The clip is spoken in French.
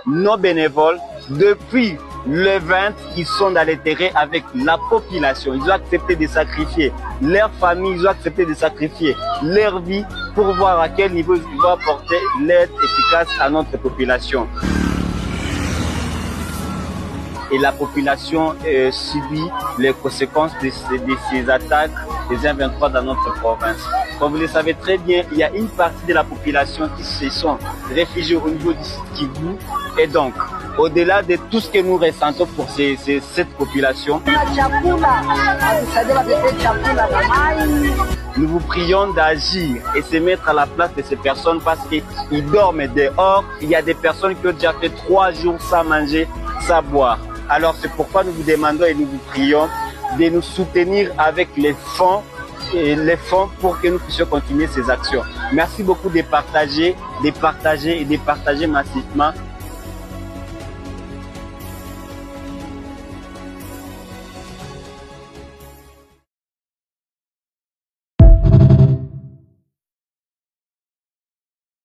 nos bénévoles, depuis le 20, ils sont dans les terrains avec la population. Ils ont accepté de sacrifier leur famille, ils ont accepté de sacrifier leur vie pour voir à quel niveau ils vont apporter l'aide efficace à notre population. Et la population subit les conséquences de ces attaques des M23 dans notre province. Comme vous le savez très bien, il y a une partie de la population qui se sont réfugiés au niveau du sud Kivu. Et donc, au-delà de tout ce que nous ressentons pour cette population, nous vous prions d'agir et se mettre à la place de ces personnes parce qu'ils dorment dehors. Il y a des personnes qui ont déjà fait 3 jours sans manger, sans boire. Alors c'est pourquoi nous vous demandons et nous vous prions de nous soutenir avec les fonds pour que nous puissions continuer ces actions. Merci beaucoup de partager et de partager massivement